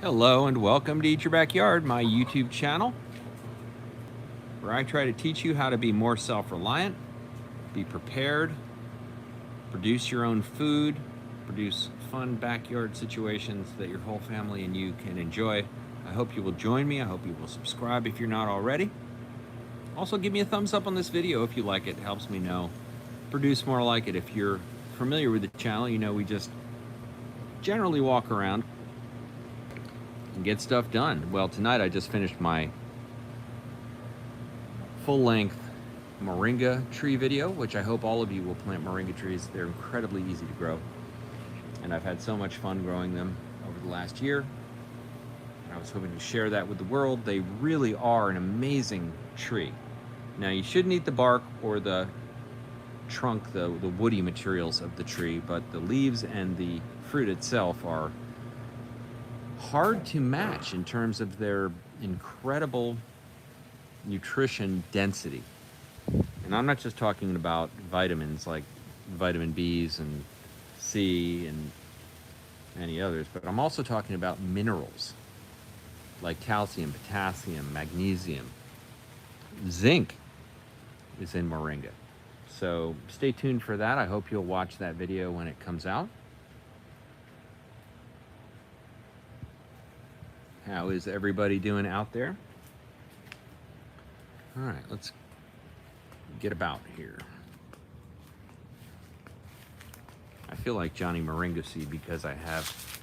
Hello and welcome to Eat Your Backyard, my YouTube channel, where I try to teach you how to be more self-reliant, be prepared, produce your own food, produce fun backyard situations that your whole family and you can enjoy. I hope you will join me. I hope you will subscribe if you're not already. Also, give me a thumbs up on this video if you like it. It helps me know. Produce more like it. If you're familiar with the channel, you know we just generally walk around and get stuff done. Well, tonight I just finished my full-length Moringa tree video, which I hope all of you will plant Moringa trees. They're incredibly easy to grow, and I've had so much fun growing them over the last year. I was hoping to share that with the world. They really are an amazing tree. Now, you shouldn't eat the bark or the trunk, the woody materials of the tree, but the leaves and the fruit itself are hard to match in terms of their incredible nutrition density. And I'm not just talking about vitamins like vitamin B's and C and many others, but I'm also talking about minerals like calcium, potassium, magnesium. Zinc is in Moringa. So stay tuned for that. I hope you'll watch that video when it comes out. How is everybody doing out there? All right, let's get about here. I feel like Johnny Moringa seed because I have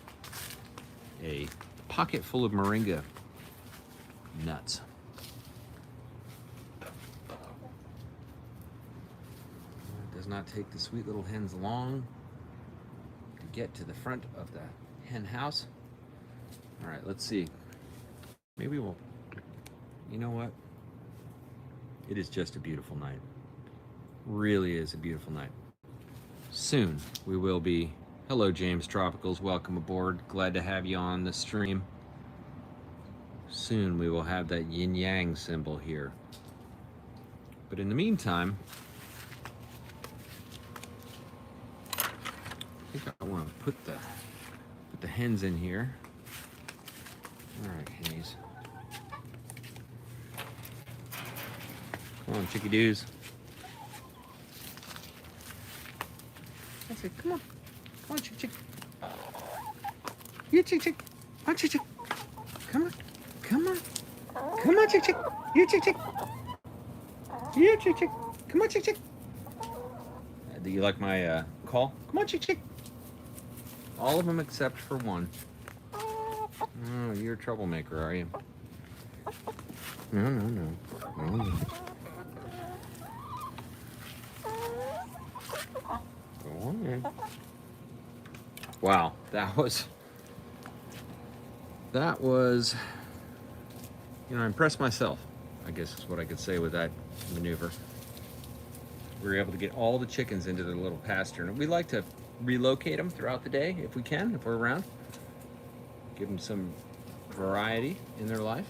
a pocket full of Moringa nuts. It does not take the sweet little hens long to get to the front of the hen house. All right, let's see. Maybe we'll, you know what? It is just a beautiful night. Really is a beautiful night. Soon we will be, hello James Tropicals, welcome aboard. Glad to have you on the stream. Soon we will have that yin yang symbol here. But in the meantime, I think I want to put the hens in here. All right, hennies. Come on, chickadoos. I said, come on. Come on, chick, chick. You chick, chick. Come on, chick, chick. Come on. Come on. Come on, chick, chick. You chick, chick. You chick, chick. Come on, chick, chick. Do you like my call? Come on, chick, chick. All of them except for one. Oh, you're a troublemaker, are you? No, no, no. No, no. Go on in. Wow, that was, you know, I impressed myself, I guess is what I could say with that maneuver. We were able to get all the chickens into their little pasture, and we like to relocate them throughout the day if we can, if we're around. Give them some variety in their life.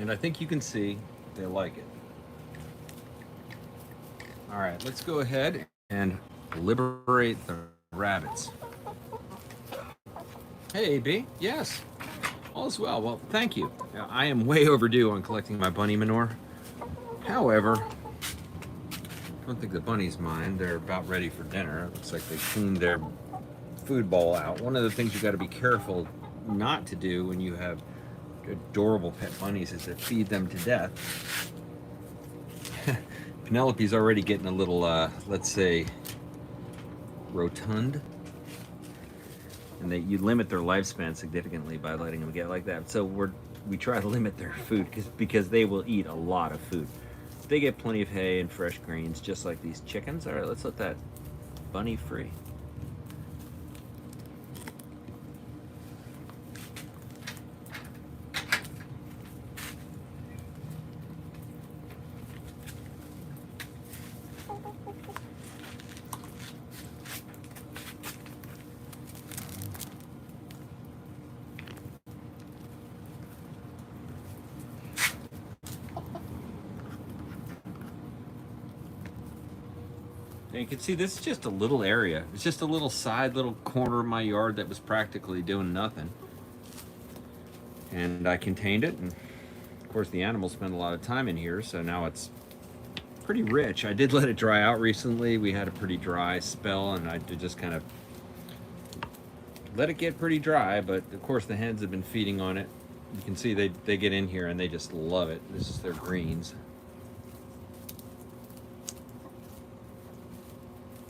And I think you can see they like it. All right, let's go ahead and liberate the rabbits. Hey, B. Yes, all is well. Well, thank you. Now, I am way overdue on collecting my bunny manure. However, I don't think the bunnies mind. They're about ready for dinner. It looks like they cleaned their food bowl out. One of the things you got to be careful not to do when you have adorable pet bunnies is to feed them to death. Penelope's already getting a little, let's say, rotund. And you limit their lifespan significantly by letting them get like that. So we try to limit their food because they will eat a lot of food. They get plenty of hay and fresh greens, just like these chickens. All right, let's let that bunny free. And you can see this is just a little area. It's just a little little corner of my yard that was practically doing nothing. And I contained it, and of course the animals spend a lot of time in here, so now it's pretty rich. I did let it dry out recently. We had a pretty dry spell, and I did just kind of let it get pretty dry, but of course the hens have been feeding on it. You can see they get in here and they just love it. This is their greens.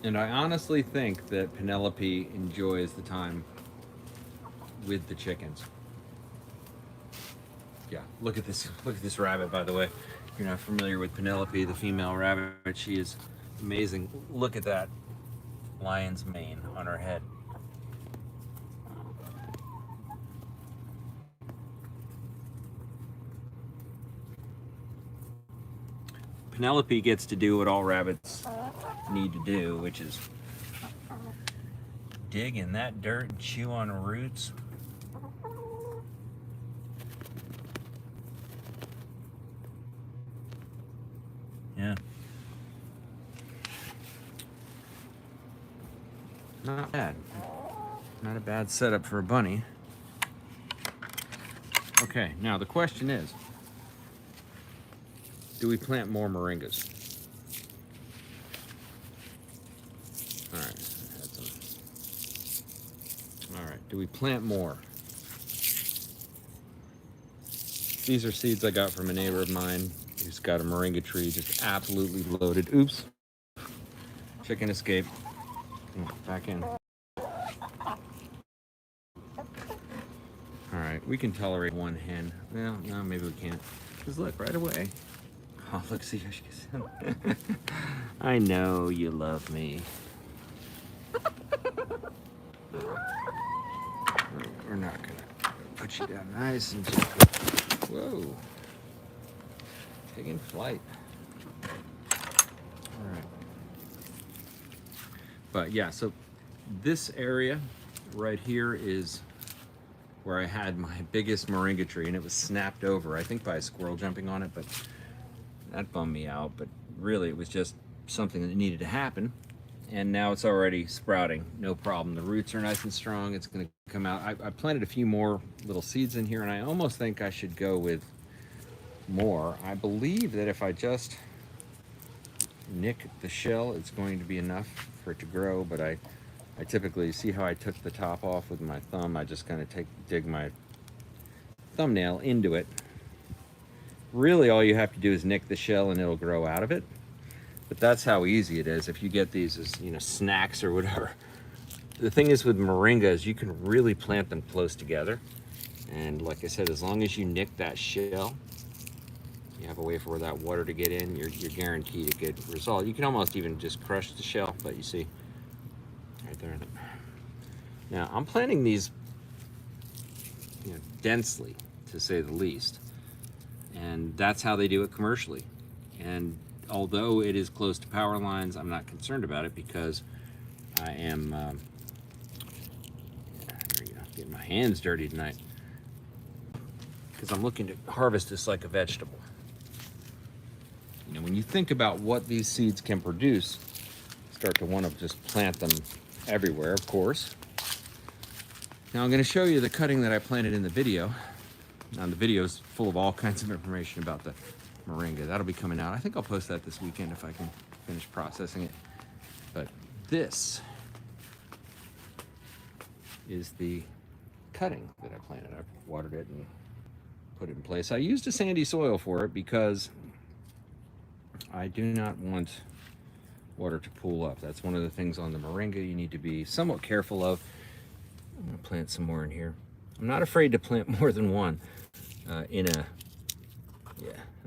And I honestly think that Penelope enjoys the time with the chickens. Yeah, look at this rabbit, by the way. If you're not familiar with Penelope, the female rabbit, she is amazing. Look at that lion's mane on her head. Penelope gets to do what all rabbits need to do, which is dig in that dirt and chew on roots. Yeah. Not bad. Not a bad setup for a bunny. Okay, now the question is, do we plant more moringas? All right, all right, do we plant more? These are seeds I got from a neighbor of mine who's got a moringa tree just absolutely loaded. Oops, chicken escaped. Back in. All right, we can tolerate one hen. Well, no, maybe we can't. Because look, right away. Oh, look, see how she gets in. I know you love me. We're not gonna put you down nice and gentle. Whoa. Taking flight. All right. But yeah, so this area right here is where I had my biggest moringa tree, and it was snapped over, I think by a squirrel jumping on it, but that bummed me out. But really it was just something that needed to happen, and now it's already sprouting, no problem. The roots are nice and strong. It's going to come out. I planted a few more little seeds in here, and I almost think I should go with more. I believe that if I just nick the shell, it's going to be enough for it to grow, but I typically, see how I took the top off with my thumb? I just kind of dig my thumbnail into it. Really all you have to do is nick the shell and it'll grow out of it. But that's how easy it is if you get these as, you know, snacks or whatever. The thing is with moringa is you can really plant them close together. And like I said, as long as you nick that shell, you have a way for that water to get in, you're guaranteed a good result. You can almost even just crush the shell, but you see, right there. Now, I'm planting these, you know, densely, to say the least. And that's how they do it commercially. And although it is close to power lines, I'm not concerned about it because I am, there you go, getting my hands dirty tonight. Because I'm looking to harvest this like a vegetable. You know, when you think about what these seeds can produce, start to want to just plant them everywhere, of course. Now I'm going to show you the cutting that I planted in the video. Now the video is full of all kinds of information about the moringa. That'll be coming out. I think I'll post that this weekend if I can finish processing it. But this is the cutting that I planted. I've watered it and put it in place. I used a sandy soil for it because I do not want water to pool up. That's one of the things on the moringa you need to be somewhat careful of. I'm going to plant some more in here. I'm not afraid to plant more than one yeah,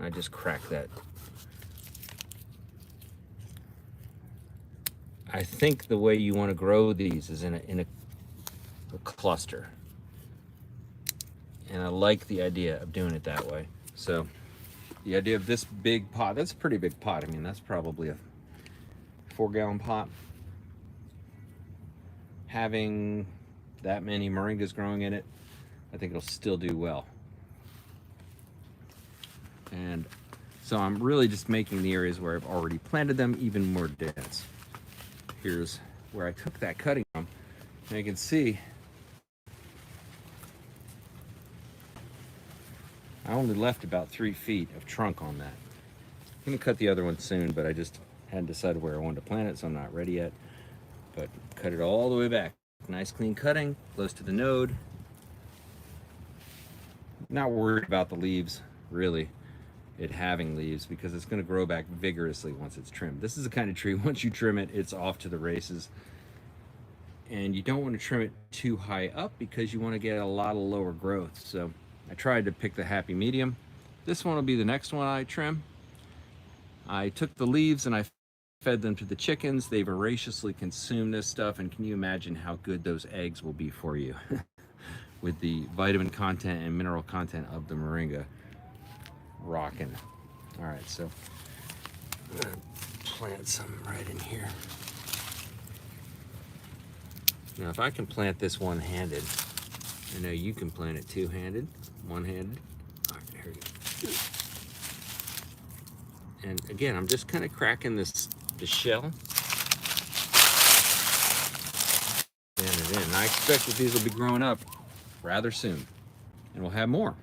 I just cracked that. I think the way you want to grow these is in a cluster. And I like the idea of doing it that way. So the idea of this big pot, that's a pretty big pot. I mean, that's probably a 4-gallon pot. Having that many moringas growing in it, I think it'll still do well. And so I'm really just making the areas where I've already planted them even more dense. Here's where I took that cutting from. And you can see I only left about 3 feet of trunk on that. I'm gonna cut the other one soon, but I just hadn't decided where I wanted to plant it, so I'm not ready yet. But cut it all the way back. Nice clean cutting, close to the node. Not worried about the leaves, really, it having leaves, because it's gonna grow back vigorously once it's trimmed. This is the kind of tree, once you trim it, it's off to the races. And you don't want to trim it too high up because you want to get a lot of lower growth. So I tried to pick the happy medium. This one will be the next one I trim. I took the leaves and I fed them to the chickens. They voraciously consume this stuff, and can you imagine how good those eggs will be for you with the vitamin content and mineral content of the moringa. Rocking. All right, so I'm gonna plant some right in here. Now, if I can plant this one-handed, I know you can plant it two-handed, one-handed. All right, here we go. And again, I'm just kind of cracking the shell. And it in. And I expect that these will be growing up rather soon, and we'll have more.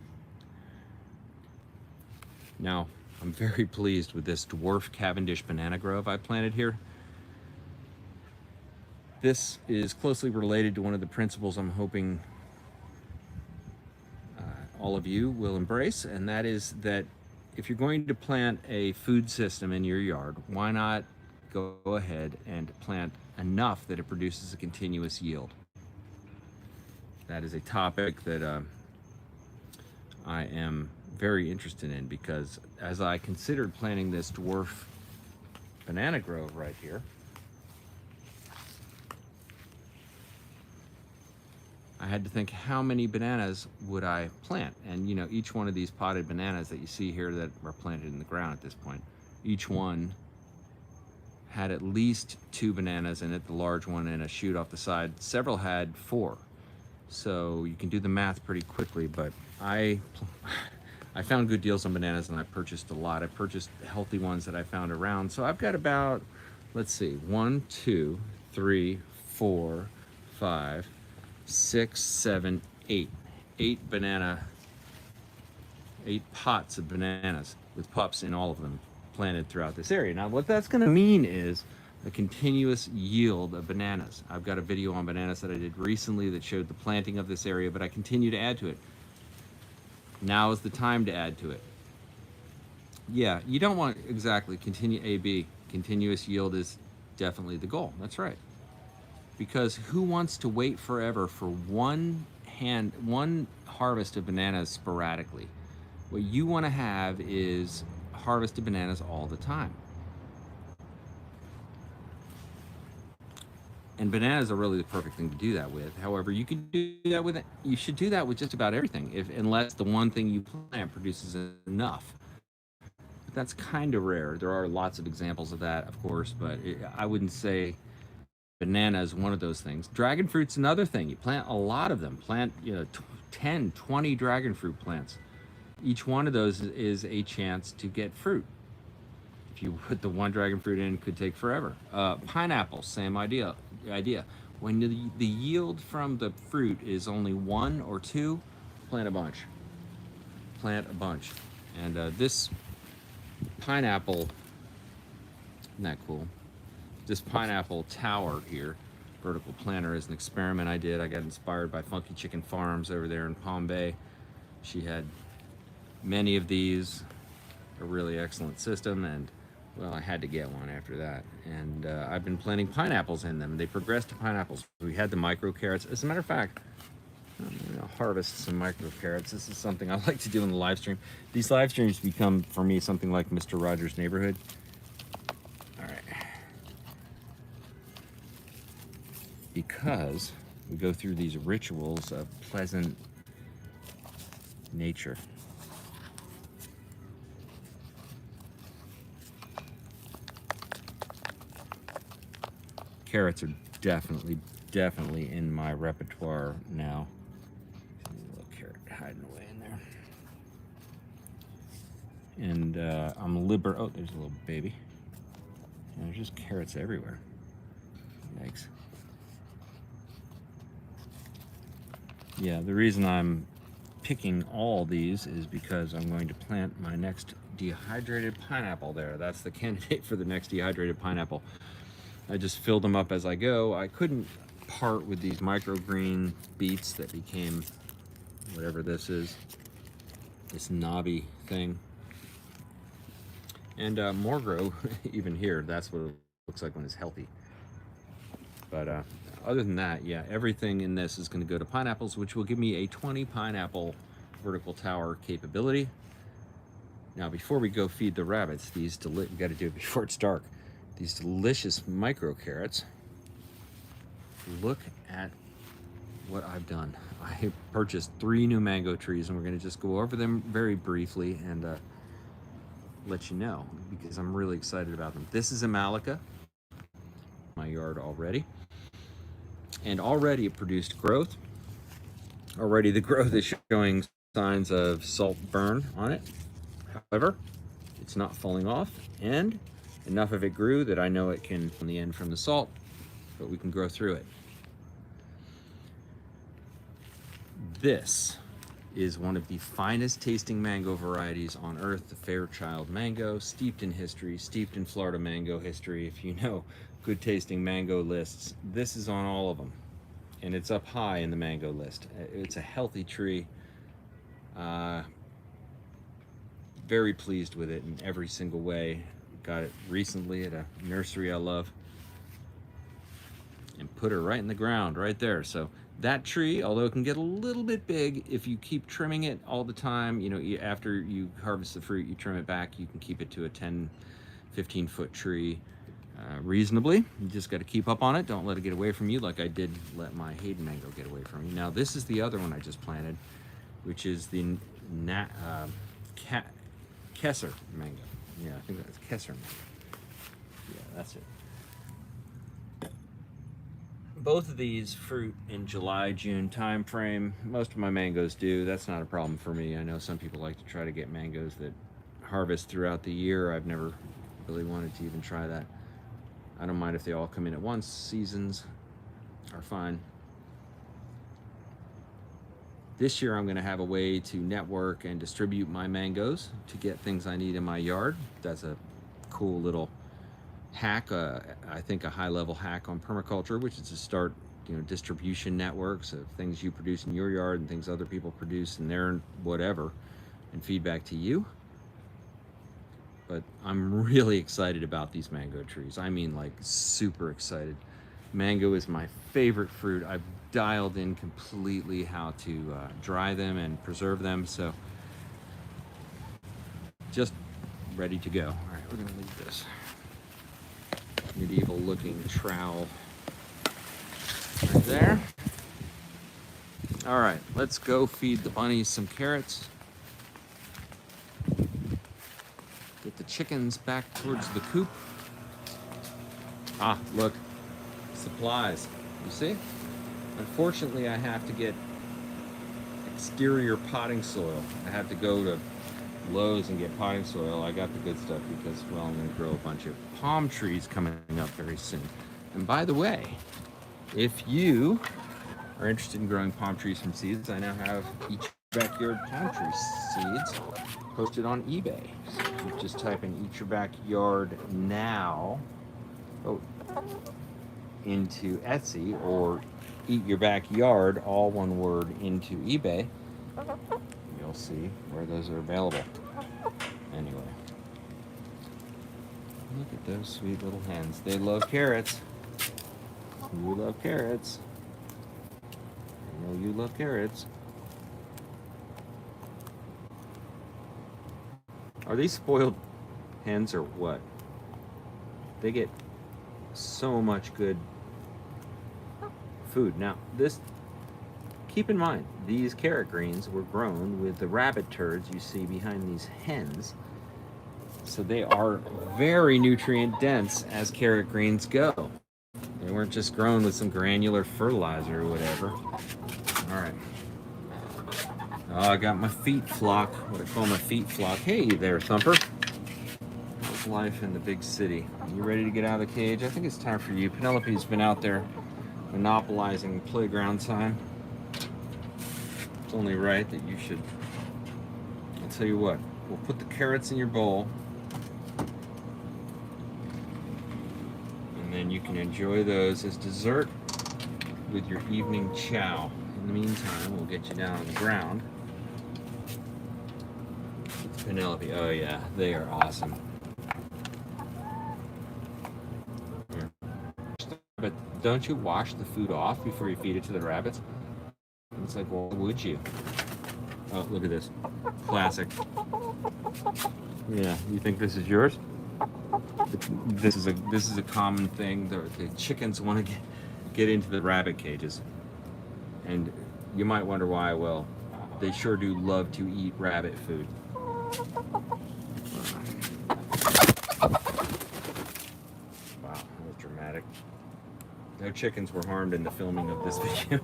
Now, I'm very pleased with this dwarf Cavendish banana grove I planted here. This is closely related to one of the principles I'm hoping all of you will embrace, and that is that if you're going to plant a food system in your yard, why not go ahead and plant enough that it produces a continuous yield? That is a topic that I am very interested in, because as I considered planting this dwarf banana grove right here, I had to think, how many bananas would I plant? And you know, each one of these potted bananas that you see here that are planted in the ground at this point, each one had at least 2 bananas in it, the large one and a shoot off the side. Several had 4. So you can do the math pretty quickly, but I found good deals on bananas and I purchased a lot. I purchased healthy ones that I found around. So I've got about, let's see, 1, 2, 3, 4, 5, 6, 7, 8. 8 pots of bananas with pups in all of them planted throughout this area. Now what that's gonna mean is a continuous yield of bananas. I've got a video on bananas that I did recently that showed the planting of this area, but I continue to add to it. Now is the time to add to it. Yeah, you don't want exactly AB. Continuous yield is definitely the goal. That's right. Because who wants to wait forever for one harvest of bananas sporadically? What you want to have is harvested bananas all the time. And bananas are really the perfect thing to do that with. However, you can do that with, you should do that with just about everything, unless the one thing you plant produces enough. But that's kind of rare. There are lots of examples of that, of course, but I wouldn't say banana is one of those things. Dragon fruit's another thing. You plant a lot of them. Plant, 10, 20 dragon fruit plants. Each one of those is a chance to get fruit. If you put the one dragon fruit in, it could take forever. Pineapples, same idea. When the yield from the fruit is only 1 or 2, plant a bunch. Plant a bunch. And this pineapple, isn't that cool? This pineapple tower here, vertical planter, is an experiment I did. I got inspired by Funky Chicken Farms over there in Palm Bay. She had many of these, a really excellent system, and well, I had to get one after that. And I've been planting pineapples in them. They progressed to pineapples. We had the micro carrots. As a matter of fact, I'm gonna harvest some micro carrots. This is something I like to do in the live stream. These live streams become, for me, something like Mr. Rogers' Neighborhood. All right. Because we go through these rituals of pleasant nature. Carrots are definitely in my repertoire now. See a little carrot hiding away in there. And I'm oh, there's a little baby. And there's just carrots everywhere. Yikes. Yeah, the reason I'm picking all these is because I'm going to plant my next dehydrated pineapple there. That's the candidate for the next dehydrated pineapple. I just filled them up as I go. I couldn't part with these microgreen beets that became whatever this is, this knobby thing. And more grow even here. That's what it looks like when it's healthy. But other than that, yeah, everything in this is going to go to pineapples, which will give me a 20 pineapple vertical tower capability. Now, before we go feed the rabbits, we got to do it before it's dark. These delicious micro carrots. Look at what I've done. I purchased 3 new mango trees, and we're going to just go over them very briefly and let you know, because I'm really excited about them. This is a Malacca, my yard already, and already it produced growth. Already the growth is showing signs of salt burn on it. However, it's not falling off, and enough of it grew that I know it can on the end from the salt, but we can grow through it. This is one of the finest tasting mango varieties on earth, the Fairchild mango, steeped in history, steeped in Florida mango history. If you know good tasting mango lists, this is on all of them, and it's up high in the mango list. It's a healthy tree. Very pleased with it in every single way. Got it recently at a nursery I love, and put her right in the ground right there. So that tree, although it can get a little bit big, if you keep trimming it all the time, you know, after you harvest the fruit, you trim it back, you can keep it to a 10-15 foot tree reasonably. You just got to keep up on it. Don't let it get away from you, like I did let my Hayden mango get away from me. Now this is the other one I just planted, which is the Kesser mango. Yeah, I think that's Kesser mango. Yeah, that's it. Both of these fruit in July, June time frame. Most of my mangoes do. That's not a problem for me. I know some people like to try to get mangoes that harvest throughout the year. I've never really wanted to even try that. I don't mind if they all come in at once. Seasons are fine. This year I'm going to have a way to network and distribute my mangoes to get things I need in my yard. That's a cool little hack, I think a high-level hack on permaculture, which is to start, you know, distribution networks of things you produce in your yard and things other people produce in their whatever, and feedback to you. But I'm really excited about these mango trees. I mean, like, super excited. Mango is my favorite fruit. I've dialed in completely how to dry them and preserve them, so just ready to go. All right, we're gonna leave this medieval looking trowel right there. All right, let's go feed the bunnies some carrots. Get the chickens back towards the coop. Ah, look, supplies, you see? Unfortunately, I have to get exterior potting soil. I have to go to Lowe's and get potting soil. I got the good stuff because, well, I'm going to grow a bunch of palm trees coming up very soon. And by the way, if you are interested in growing palm trees from seeds, I now have each backyard palm tree seeds posted on eBay. So you just type in "Eat Your Backyard Now" into Etsy, or "Eat Your Backyard," all one word, into eBay. You'll see where those are available. Anyway, look at those sweet little hens. They love carrots. You love carrots. I know you love carrots. Are these spoiled hens or what? They get so much good food. Now, keep in mind, these carrot greens were grown with the rabbit turds you see behind these hens. So they are very nutrient dense as carrot greens go. They weren't just grown with some granular fertilizer or whatever. All right. Oh, I got my feet flock, what I call my feet flock. Hey there, Thumper. life in the big city. You ready to get out of the cage? I think it's time for you. Penelope's been out there monopolizing playground time. It's only right that you should. I'll tell you what, we'll put the carrots in your bowl, and then you can enjoy those as dessert with your evening chow. In the meantime, we'll get you down on the ground. It's Penelope. Oh yeah, they are awesome. But don't you wash the food off before you feed it to the rabbits? And it's like, well, would you? Oh, look at this. Classic. Yeah, you think this is yours? This is a common thing. The chickens want to get into the rabbit cages. And you might wonder why. Well, they sure do love to eat rabbit food. Wow, that was dramatic. No chickens were harmed in the filming of this video.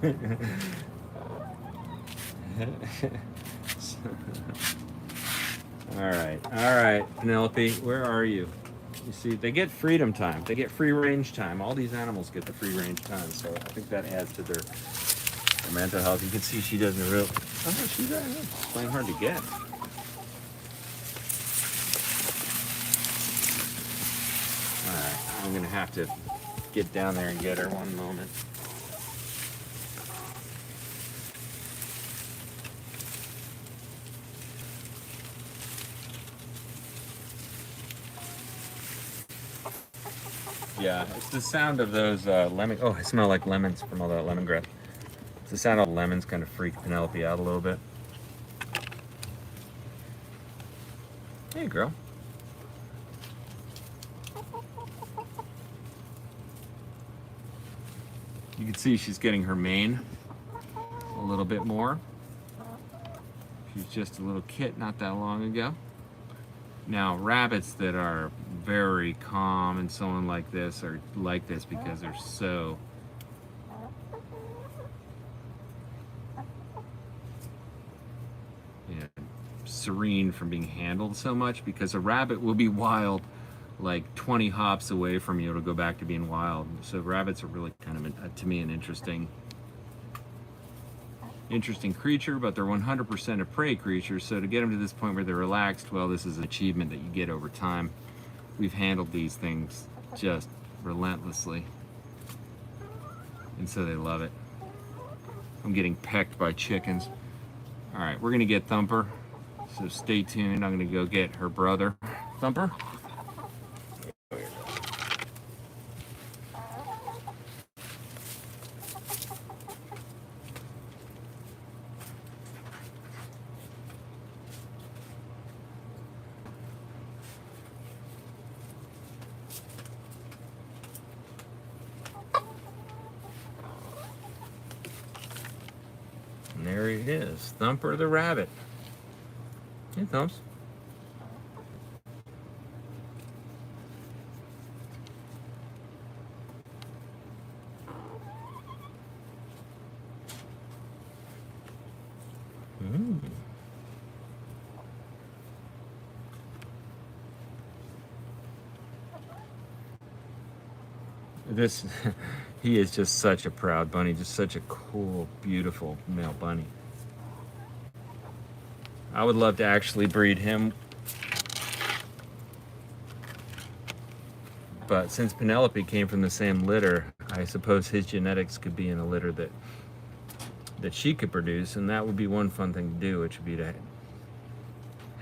All right, Penelope, where are you? You see, they get freedom time. They get free range time. All these animals get the free range time, so I think that adds to their mental health. You can see she doesn't really. Oh, she's playing hard to get. All right, I'm gonna have to get down there and get her one moment. Yeah, it's the sound of those lemon. Oh, I smell like lemons from all that lemongrass. It's the sound of lemons kind of freak Penelope out a little bit. Hey, girl. You can see she's getting her mane a little bit more. She's just a little kit not that long ago. Now, rabbits that are very calm and so on like this are like this because they're so serene from being handled so much, because a rabbit will be wild like 20 hops away from you. It'll go back to being wild. So rabbits are really kind of, to me, an interesting creature, but they're 100% a prey creature. So to get them to this point where they're relaxed, well, this is an achievement that you get over time. We've handled these things just relentlessly, and so they love it. I'm getting pecked by chickens. All right, we're gonna get Thumper, so stay tuned. I'm gonna go get her brother, Thumper. And there he is, Thumper the rabbit. Hey, Thumps. This, he is just such a proud bunny, just such a cool, beautiful male bunny. I would love to actually breed him, but since Penelope came from the same litter, I suppose his genetics could be in a litter that she could produce, and that would be one fun thing to do, which would be to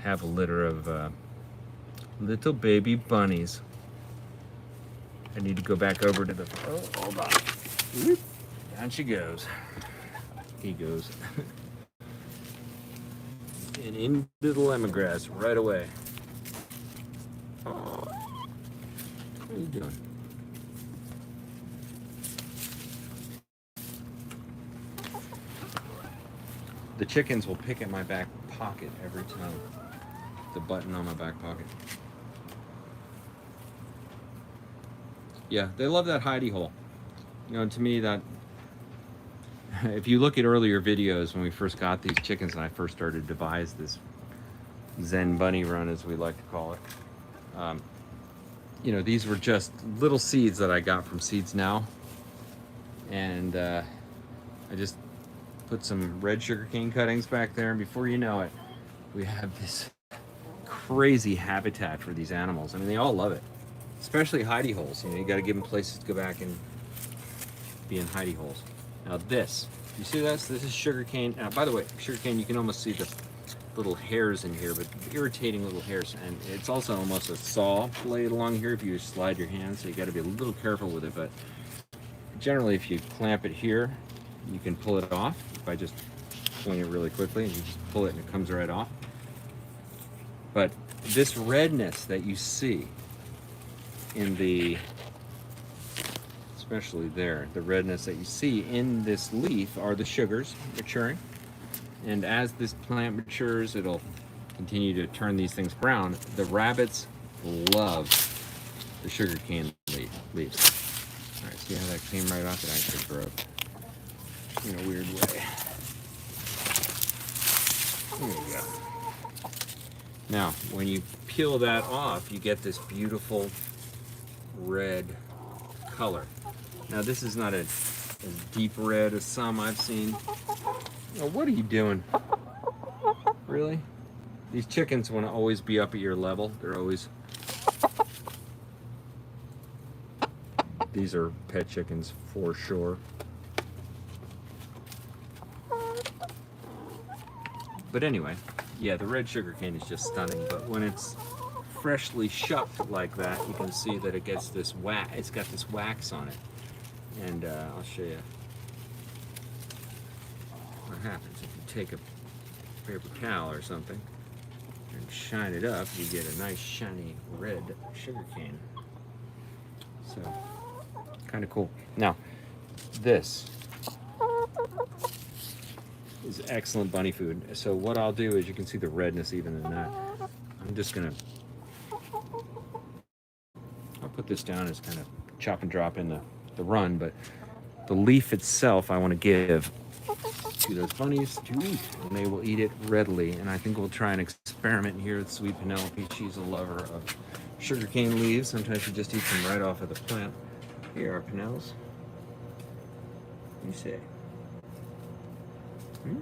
have a litter of little baby bunnies. I need to go back over to the, oh, hold on. Whoop. Down she goes. He goes. And into the lemongrass right away. What are you doing? The chickens will pick at my back pocket every time. The button on my back pocket. Yeah, they love that hidey hole. You know, to me, that if you look at earlier videos when we first got these chickens and I first started to devise this Zen bunny run, as we like to call it, you know, these were just little seeds that I got from Seeds Now. And I just put some red sugarcane cuttings back there, and before you know it, we have this crazy habitat for these animals. I mean, they all love it, especially hidey holes. You know, you got to give them places to go back and be in hidey holes. Now this, you see this? This is sugarcane. Now, by the way, sugarcane, you can almost see the little hairs in here, but irritating little hairs. And it's also almost a saw blade along here if you slide your hand, so you got to be a little careful with it. But generally, if you clamp it here, you can pull it off by just pulling it really quickly, and you just pull it and it comes right off. But this redness that you see in the, especially there, the redness that you see in this leaf are the sugars maturing. And as this plant matures, it'll continue to turn these things brown. The rabbits love the sugarcane leaves. All right, see how that came right off? It actually broke in a weird way. There you go. Now, when you peel that off, you get this beautiful red color. Now, this is not as deep red as some I've seen. Oh, what are you doing? Really? These chickens want to always be up at your level. They're always... These are pet chickens for sure. But anyway, yeah, the red sugarcane is just stunning. But when it's freshly shucked like that, you can see that it gets this wax. It's got this wax on it, and I'll show you what happens if you take a paper towel or something and shine it up. You get a nice shiny red sugarcane. So kind of cool. Now, this is excellent bunny food. So what I'll do is, you can see the redness even in that. I'm just gonna, I'll put this down as kind of chop and drop in the run, but the leaf itself I want to give to those bunnies to eat, and they will eat it readily. And I think we'll try an experiment here with Sweet Penelope. She's a lover of sugarcane leaves. Sometimes she just eats them right off of the plant. Here are Penels. You say. Hmm?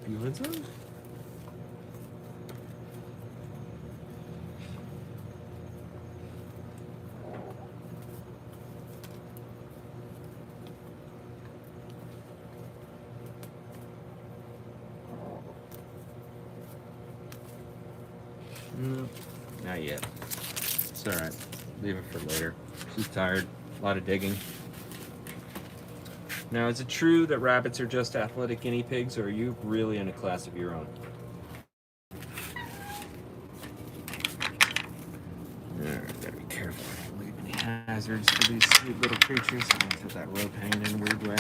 You want some? No, not yet. It's all right. Leave it for later. She's tired. A lot of digging. Now, is it true that rabbits are just athletic guinea pigs, or are you really in a class of your own? Gotta be careful. I don't leave any hazards for these sweet little creatures. I'm gonna put that rope hanging in a weird way.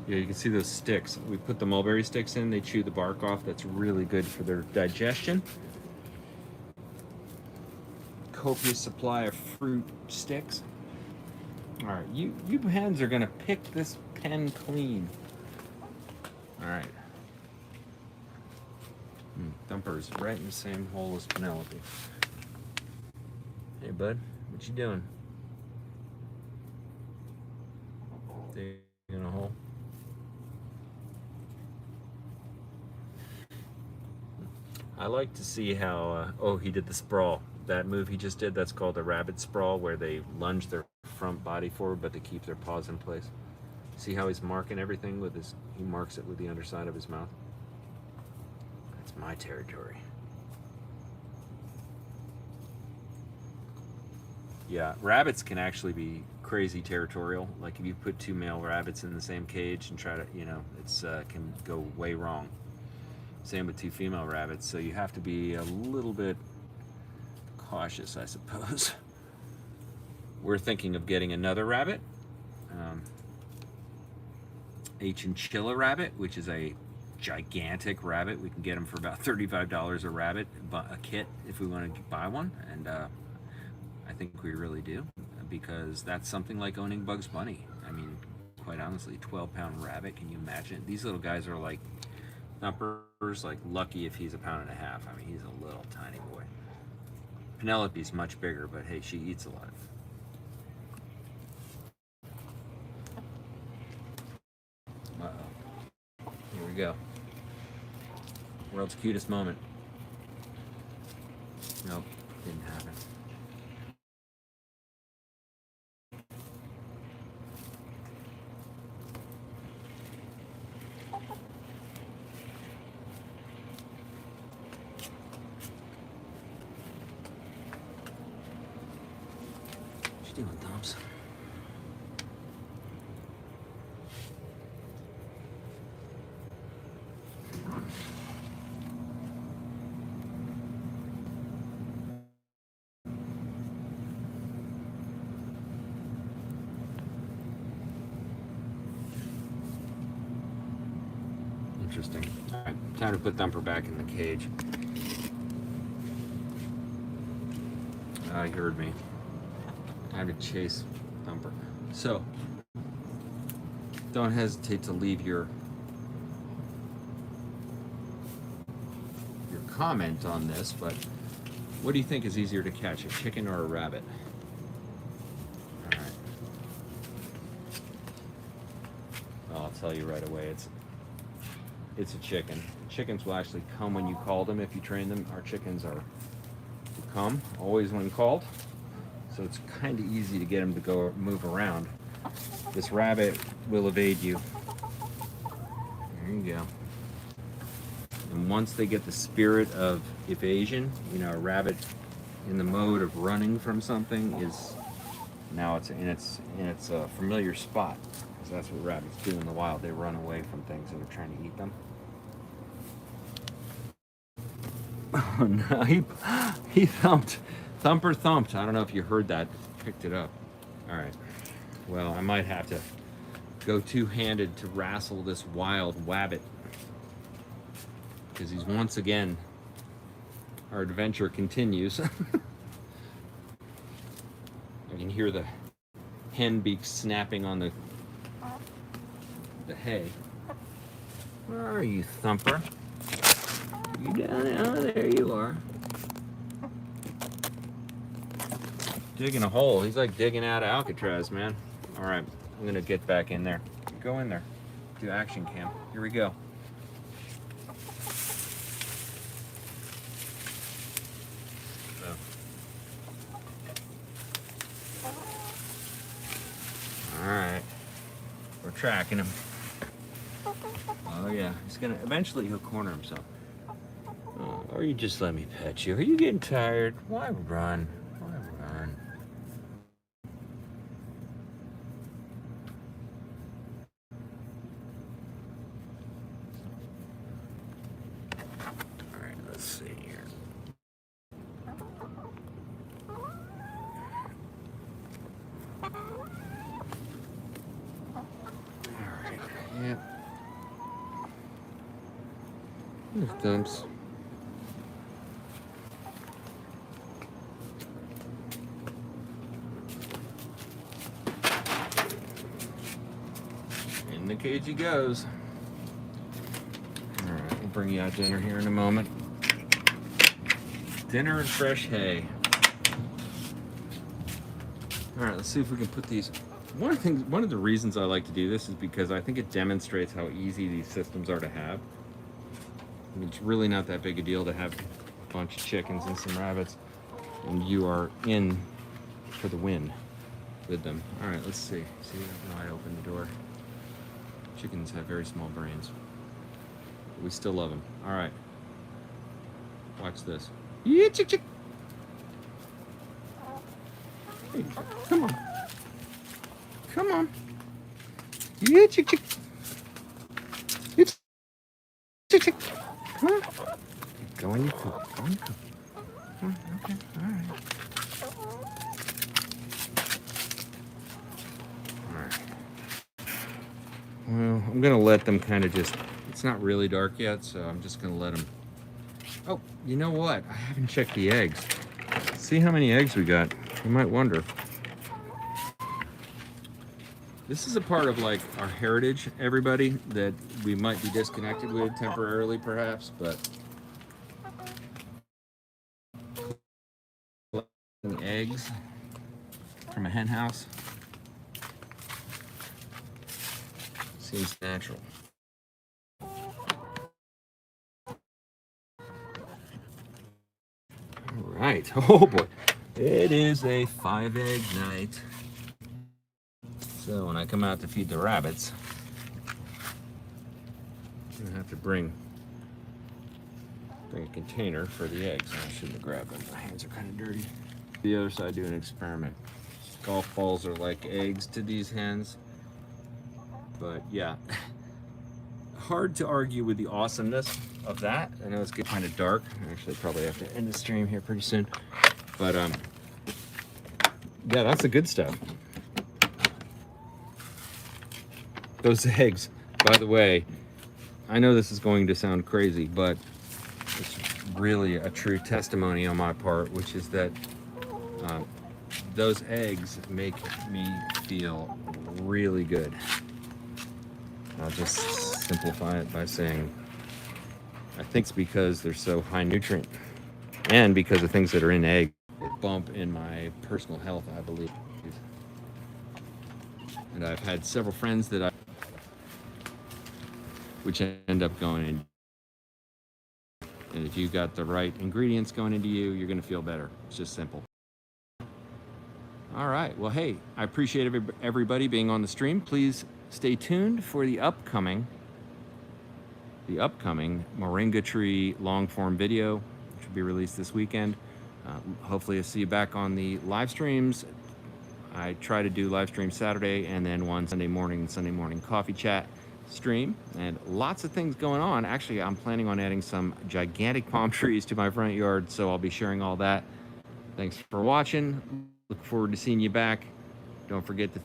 Yeah, you can see those sticks. We put the mulberry sticks in, they chew the bark off. That's really good for their digestion. Copious supply of fruit sticks. All right, you hens are gonna pick this pen clean. All right. Thumper's right in the same hole as Penelope. Hey, bud, what you doing? Digging in a hole. I like to see how, oh, he did the sprawl. That move he just did, that's called a rabbit sprawl, where they lunge their front body forward, but they keep their paws in place. See how he's marking everything with his, he marks it with the underside of his mouth. That's my territory. Yeah, rabbits can actually be crazy territorial. Like if you put two male rabbits in the same cage and try to, you know, it's can go way wrong. Same with two female rabbits, so you have to be a little bit cautious, I suppose. We're thinking of getting another rabbit. a chinchilla rabbit, which is a gigantic rabbit. We can get them for about $35 a rabbit, a kit, if we want to buy one. And I think we really do, because that's something like owning Bugs Bunny. I mean, quite honestly, 12-pound rabbit, can you imagine? These little guys are like Thumper's like lucky if he's a pound and a half. I mean, he's a little tiny boy. Penelope's much bigger, but hey, she eats a lot. Uh-oh. Here we go. World's cutest moment. Nope, didn't happen. What you doing, Thumbs? Interesting. All right, time to put Thumper back in the cage. He heard me. Time to chase Thumper. So, don't hesitate to leave your comment on this, but what do you think is easier to catch, a chicken or a rabbit? All right. Well, I'll tell you right away, it's a chicken. Chickens will actually come when you call them if you train them. Our chickens will come always when called, so it's kind of easy to get them to go move around. This rabbit will evade you. There you go. And once they get the spirit of evasion, you know, a rabbit in the mode of running from something is now it's in its familiar spot, because that's what rabbits do in the wild. They run away from things that are trying to eat them. Oh no, he thumped. Thumper thumped. I don't know if you heard that. Picked it up. All right. Well, I might have to go two-handed to wrestle this wild wabbit, because he's once again, our adventure continues. I can hear the hen beak snapping on the hay. Where are you, Thumper? You down there? Oh, there you are. Digging a hole. He's like digging out of Alcatraz, man. All right, I'm gonna get back in there. Go in there. Do action cam. Here we go. All right, we're tracking him. Oh yeah, eventually he'll corner himself. Oh, or you just let me pet you. Are you getting tired? Why run? Why run? All right, let's see here. All right, yeah. There's Thumps. In the cage he goes. All right, we'll bring you out dinner here in a moment. Dinner and fresh hay. All right, let's see if we can put these. One of the reasons I like to do this is because I think it demonstrates how easy these systems are to have. I mean, it's really not that big a deal to have a bunch of chickens and some rabbits, and you are in for the win with them. All right, let's see. See how I open the door. Chickens have very small brains. But we still love them. All right. Watch this. Yeah, chick, chick. Hey, come on. Come on. Yeah, chick, chick. It's chick, chick. Come on. Go in your coop. Go in your coop. Okay. All right. Well, I'm I'm gonna let them kind of just, it's not really dark yet, so I'm just gonna let them. Oh, you know what? I haven't checked the eggs. See how many eggs we got. You might wonder. This is a part of like our heritage, everybody, that we might be disconnected with temporarily, perhaps, but collecting eggs from a hen house seems natural. All right. Oh boy, it is a 5-egg night. So when I come out to feed the rabbits, I'm gonna have to bring a container for the eggs. I shouldn't have grabbed them. My hands are kind of dirty. The other side, do an experiment. Golf balls are like eggs to these hens, but yeah, hard to argue with the awesomeness of that. I know it's getting kind of dark. I actually probably have to end the stream here pretty soon, but yeah, that's the good stuff. Those eggs, by the way, I know this is going to sound crazy, but it's really a true testimony on my part, which is that those eggs make me feel really good. I'll just simplify it by saying I think it's because they're so high nutrient and because of things that are in eggs. Bump in my personal health, I believe. And I've had several friends that which end up going in. And if you've got the right ingredients going into you, you're going to feel better. It's just simple. All right. Well, hey, I appreciate everybody being on the stream. Please stay tuned for the upcoming Moringa tree long form video, which will be released this weekend. Hopefully I'll see you back on the live streams. I try to do live stream Saturday and then one Sunday morning coffee chat stream, and lots of things going on. Actually, I'm planning on adding some gigantic palm trees to my front yard, so I'll be sharing all that. Thanks for watching. Look forward to seeing you back. Don't forget to